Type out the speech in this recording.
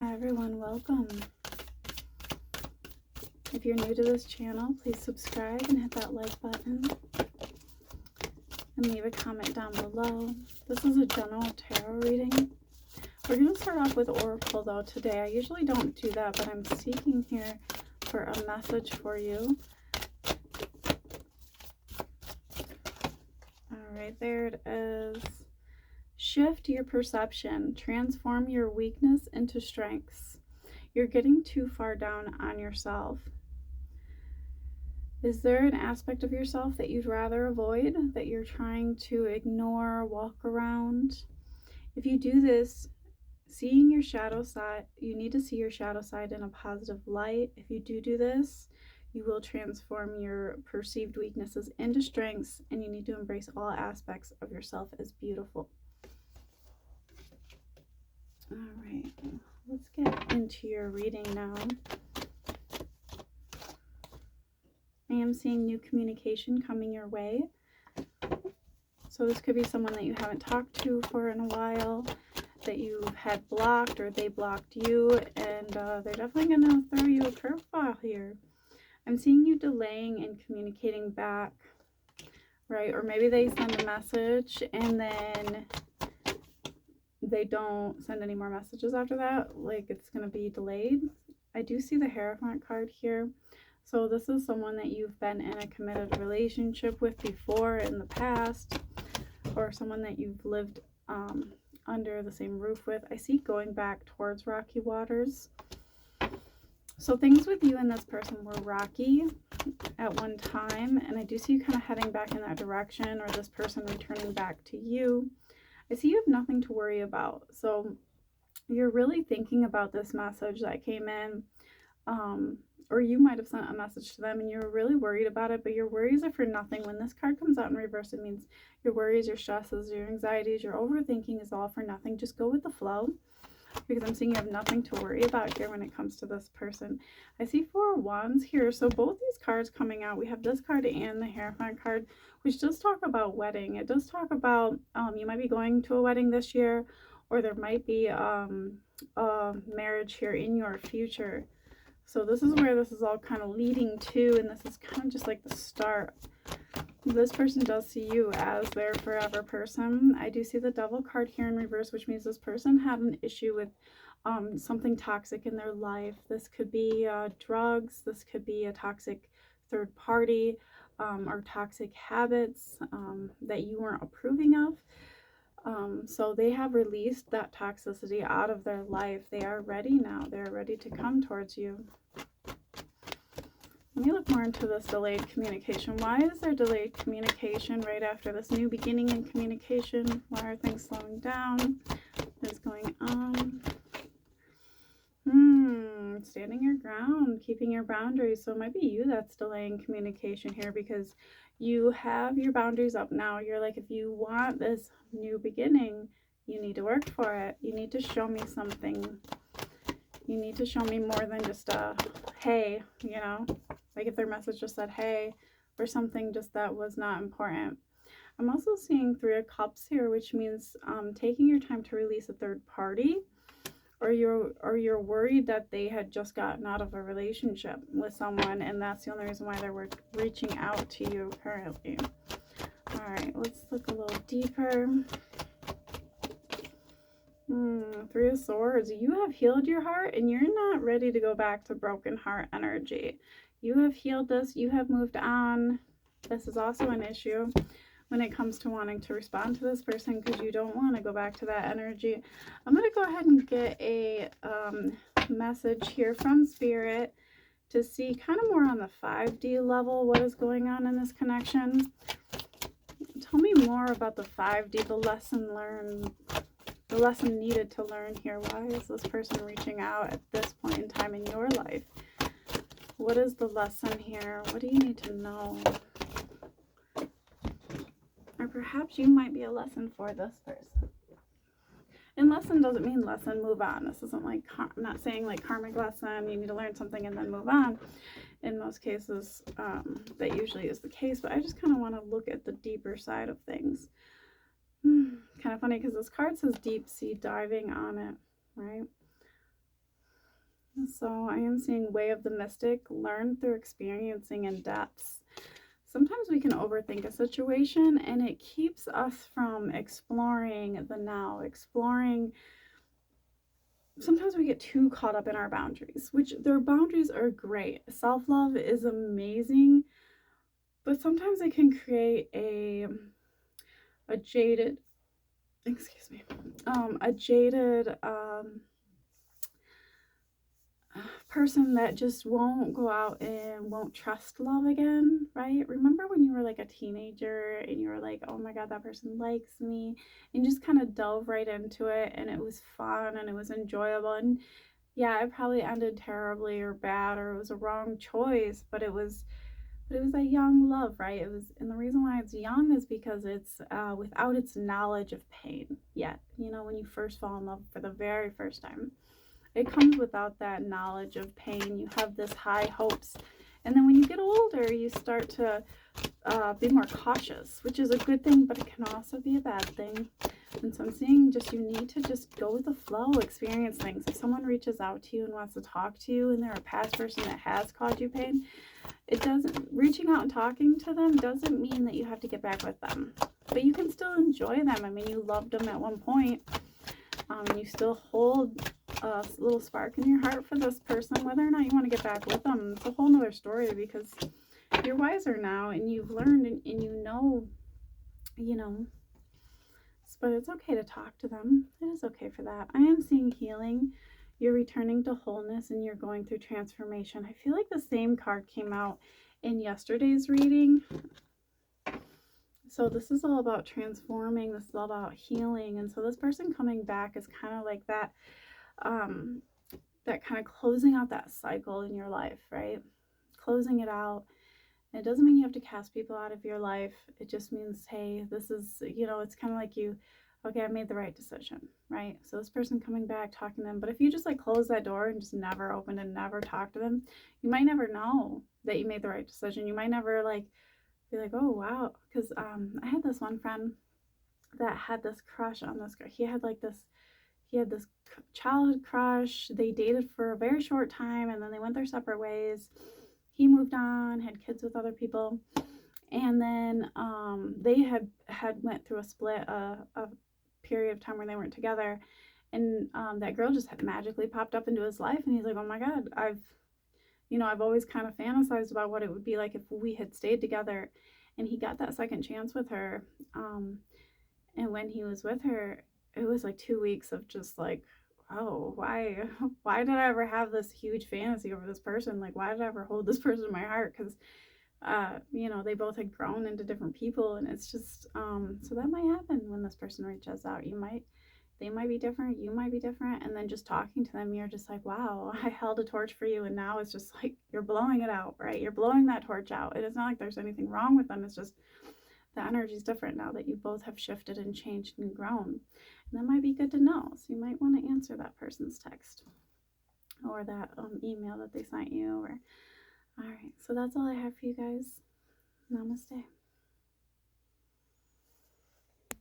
Hi everyone, welcome. If you're new to this channel, please subscribe and hit that like button and leave a comment down below. This is a general tarot reading. We're going to start off with Oracle though today. I usually don't do that, but I'm seeking here for a message for you. Alright, there it is. Shift your perception. Transform your weakness into strengths. You're getting too far down on yourself. Is there an aspect of yourself that you'd rather avoid, that you're trying to ignore, walk around? If you do this, seeing your shadow side, you need to see your shadow side in a positive light. If you do this, you will transform your perceived weaknesses into strengths, and you need to embrace all aspects of yourself as beautiful. All right, let's get into your reading now. I am seeing new communication coming your way. So this could be someone that you haven't talked to for in a while, that you've had blocked or they blocked you, and they're definitely going to throw you a curveball here. I'm seeing you delaying and communicating back, right? Or maybe they send a message and then they don't send any more messages after that, like it's going to be delayed. I do see the Hierophant card here. So this is someone that you've been in a committed relationship with before in the past, or someone that you've lived under the same roof with. I see going back towards rocky waters. So things with you and this person were rocky at one time, and I do see you kind of heading back in that direction, or this person returning back to you. I see you have nothing to worry about. So you're really thinking about this message that came in, or you might have sent a message to them and you're really worried about it, but your worries are for nothing. When this card comes out in reverse, it means your worries, your stresses, your anxieties, your overthinking is all for nothing. Just go with the flow, because I'm seeing you have nothing to worry about here when it comes to this person. I see 4 of Wands here. So both these cards coming out, we have this card and the Hierophant card, which does talk about wedding. It does talk about you might be going to a wedding this year, or there might be a marriage here in your future. So this is where this is all kind of leading to, and this is kind of just like the start. This person does see you as their forever person. I do see the Devil card here in reverse, which means this person had an issue with something toxic in their life. This could be drugs, this could be a toxic third party, or toxic habits that you weren't approving of. So they have released that toxicity out of their life. They are ready now. They're ready to come towards you. Let me look more into this delayed communication. Why is there delayed communication right after this new beginning in communication? Why are things slowing down? What is going on? Standing your ground, keeping your boundaries. So it might be you that's delaying communication here, because you have your boundaries up now. You're like, if you want this new beginning, you need to work for it. You need to show me something. You need to show me more than just a hey, you know, like if their message just said hey, or something just that was not important. I'm also seeing 3 of Cups here, which means taking your time to release a third party, or you're worried that they had just gotten out of a relationship with someone, and that's the only reason why they're reaching out to you currently. All right, let's look a little deeper. 3 of Swords. You have healed your heart, and you're not ready to go back to broken heart energy. You have healed this. You have moved on. This is also an issue when it comes to wanting to respond to this person, because you don't want to go back to that energy. I'm going to go ahead and get a message here from Spirit to see kind of more on the 5D level what is going on in this connection. Tell me more about the 5D, the lesson learned, the lesson needed to learn here. Why is this person reaching out at this point in time in your life? What is the lesson here? What do you need to know? Or perhaps you might be a lesson for this person. And lesson doesn't mean lesson, move on. This isn't like, I'm not saying like karmic lesson, you need to learn something and then move on. In most cases, that usually is the case, but I just kind of want to look at the deeper side of things. Kind of funny because this card says deep sea diving on it, right? So I am seeing way of the mystic, learn through experiencing in depths. Sometimes we can overthink a situation and it keeps us from exploring the now, exploring. Sometimes we get too caught up in our boundaries, which their boundaries are great. Self-love is amazing, but sometimes it can create a jaded, excuse me, a jaded person that just won't go out and won't trust love again, right? Remember when you were like a teenager and you were like, oh my God, that person likes me, and just kind of dove right into it, and it was fun and it was enjoyable. And yeah, it probably ended terribly or bad, or it was a wrong choice, but it was a young love, right? It was, and the reason why it's young is because it's without its knowledge of pain yet. You know, when you first fall in love for the very first time, it comes without that knowledge of pain. You have this high hopes. And then when you get older, you start to be more cautious, which is a good thing, but it can also be a bad thing. And so I'm seeing just you need to just go with the flow, experience things. If someone reaches out to you and wants to talk to you and they're a past person that has caused you pain, it doesn't, reaching out and talking to them doesn't mean that you have to get back with them. But you can still enjoy them. I mean, you loved them at one point. And you still hold a little spark in your heart for this person. Whether or not you want to get back with them, it's a whole nother story, because you're wiser now and you've learned and you know, but it's okay to talk to them. It is okay for that. I am seeing healing. You're returning to wholeness and you're going through transformation. I feel like the same card came out in yesterday's reading. So this is all about transforming. This is all about healing. And so this person coming back is kind of like that, that kind of closing out that cycle in your life, right? Closing it out. And it doesn't mean you have to cast people out of your life. It just means, hey, this is, it's kind of like okay, I made the right decision, right? So this person coming back, talking to them. But if you just like close that door and just never open and never talk to them, you might never know that you made the right decision. You might never like be like, oh wow, because I had this one friend that had this crush on this girl. He had this childhood crush. They dated for a very short time and then they went their separate ways. He moved on, had kids with other people, and then they had went through a split, a period of time where they weren't together, and that girl just had magically popped up into his life, and he's like, oh my God, I've always kind of fantasized about what it would be like if we had stayed together. And he got that second chance with her. And when he was with her, it was like 2 weeks of just like, oh, why did I ever have this huge fantasy over this person? Like, why did I ever hold this person in my heart? Because, they both had grown into different people. And it's just, so that might happen when this person reaches out. They might be different, you might be different, and then just talking to them, you're just like, wow, I held a torch for you, and now it's just like you're blowing it out, right? You're blowing that torch out. It is not like there's anything wrong with them. It's just the energy is different now that you both have shifted and changed and grown. And that might be good to know. So you might want to answer that person's text or that email that they sent you. All right, so that's all I have for you guys. Namaste.